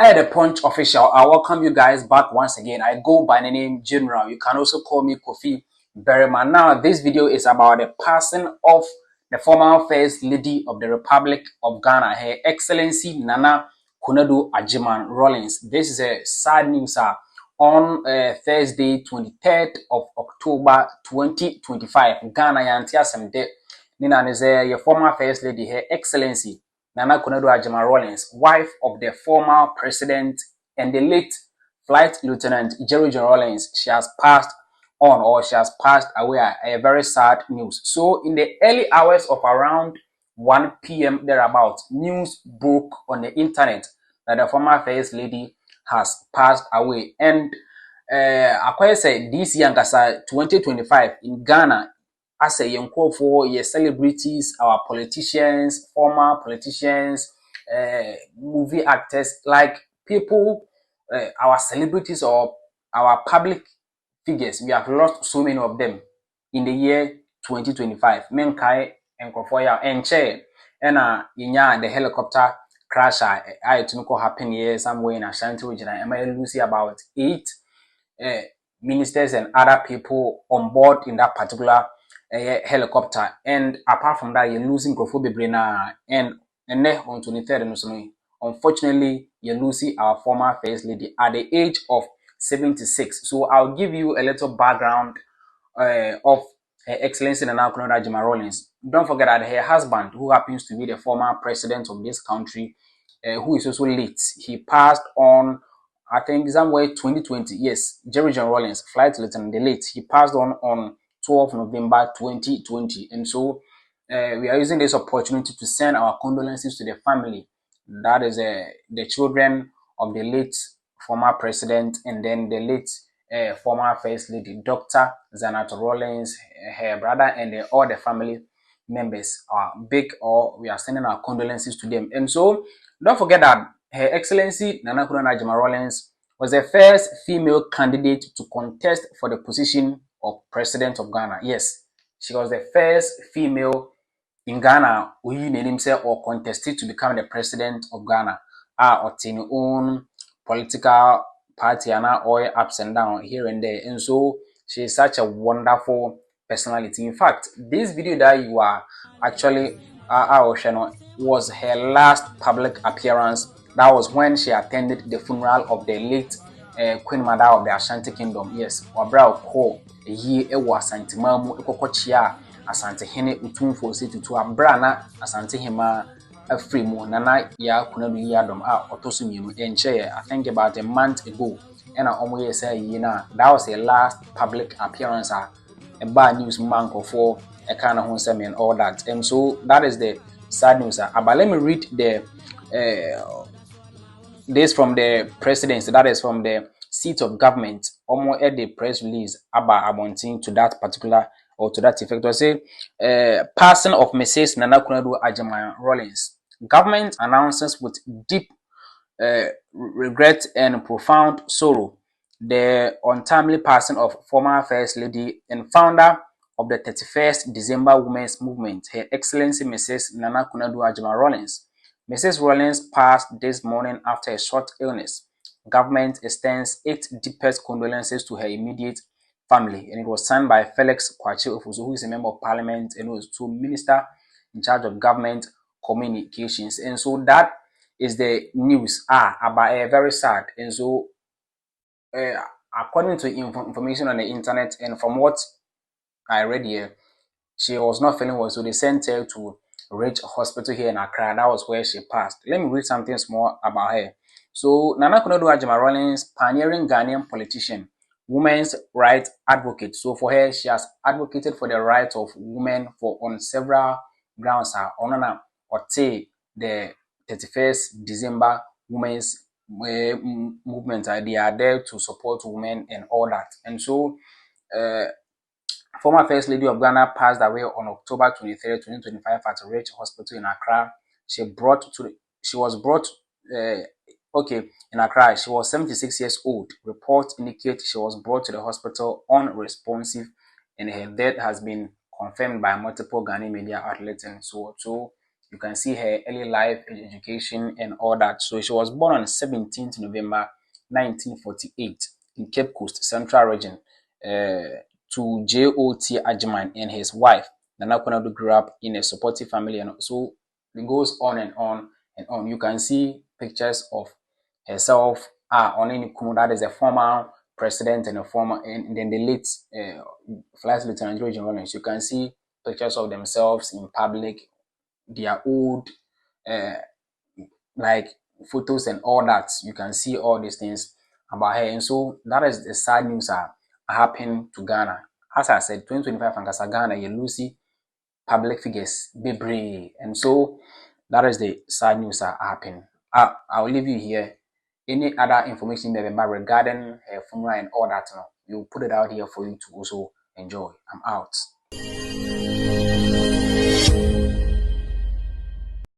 Hi, the Punch official. I welcome you guys back once again. I go by the name General. You can also call me Kofi Berryman. Now, this video is about the passing of the former First Lady of the Republic of Ghana, Her Excellency Nana Konadu Agyeman-Rawlings. This is a sad news on Thursday, 23rd of October 2025. Ghana yantia semde. Nina is your former First Lady, Her Excellency Nana Konadu Agyeman-Rawlings, wife of the former president and the late Flight Lieutenant Agyeman-Rawlings. She has passed on, or she has passed away. A very sad news. So in the early hours of around 1 p.m. thereabout, news broke on the internet that the former First Lady has passed away. And I say this year, 2025 in Ghana, as a young call for your celebrities, our politicians, former politicians, movie actors, like people, our celebrities or our public figures. We have lost so many of them in the year 2025. Menkai and Kofoya and Che and the helicopter crash I to happen here somewhere in Ashanti region. I might lose about 8 ministers and other people on board in that particular helicopter. And apart from that, you're losing Grofo and on 23rd, unfortunately, you're losing our former First Lady at the age of 76. So I'll give you a little background of Her Excellency Nana Konadu Agyeman-Rawlings. Don't forget that her husband, who happens to be the former president of this country, who is also late, he passed on, I think, somewhere 2020. Yes, Agyeman-Rawlings, Flight Lieutenant, the late, he passed on 12 November 2020. And so we are using this opportunity to send our condolences to the family. That is the children of the late former president and then the late former First Lady, Dr. Agyeman-Rawlings, her brother, and all the family members are big, or we are sending our condolences to them. And so don't forget that Her Excellency Nana Konadu Agyeman-Rawlings was the first female candidate to contest for the position of President of Ghana. Yes, she was the first female in Ghana who named himself or contested to become the President of Ghana. Or in own political party and all ups and downs here and there. And so she is such a wonderful personality. In fact, this video that you are actually was her last public appearance. That was when she attended the funeral of the late Queen Mother of the Ashanti Kingdom. Yes, Wabra Ko ye was Asante Mamu Ekokochia Asante Hene Utumfo Setutu Abrana Asante Hema Afrimu Nana ya Konadu Yadom Otosumimu Enche. I think about a month ago, and I almost say that was her last public appearance. A bad news monk for a kind of home and all that. And so that is the sad news. But let me read the this from the presidency, that is from the seat of government, almost at the press release about amounting to that particular or to that effect. I say, passing of Mrs. Nana Konadu Agyeman-Rawlings. Government announces with deep regret and profound sorrow the untimely passing of former First Lady and founder of the 31st December Women's Movement, Her Excellency Mrs. Nana Konadu Agyeman-Rawlings. Mrs. Rawlings passed this morning after a short illness. Government extends its deepest condolences to her immediate family, and it was signed by Felix Kwakye-Ofosu, who is a member of parliament and who is also minister in charge of government communications. And so that is the news about very sad. And so according to information on the internet and from what I read here, she was not feeling well, so they sent her to Rich Hospital here in Accra. That was where she passed. Let me read something small about her. So Nana Konadu Agyeman-Rawlings, pioneering Ghanaian politician, women's rights advocate. So for her, she has advocated for the rights of women on several grounds. Onana Ote, the 31st December Women's Movement. They are there to support women and all that. And so former First Lady of Ghana passed away on October 23, 2025 at a Rich Hospital in Accra. She was brought in Accra. She was 76 years old. Reports indicate she was brought to the hospital unresponsive, and her death has been confirmed by multiple Ghanaian media outlets and so You can see her early life, education, and all that. So she was born on 17th November 1948 in Cape Coast, Central Region, to J.O.T. Agyeman and his wife. Nana Konadu grew up in a supportive family, and so it goes on and on and on. You can see pictures of herself, Onini Kumu, that is a former president and a former, and then the late Flight Lieutenant Agyeman-Rawlings. You can see pictures of themselves in public, their old like photos and all that. You can see all these things about her, and so that is the sad news that happened to Ghana. As I said, 2025 and Ghana, you lose public figures, bebree, and so that is the sad news that happened. I will leave you here. Any other information regarding her funeral and all that, we'll put it out here for you to also enjoy. I'm out.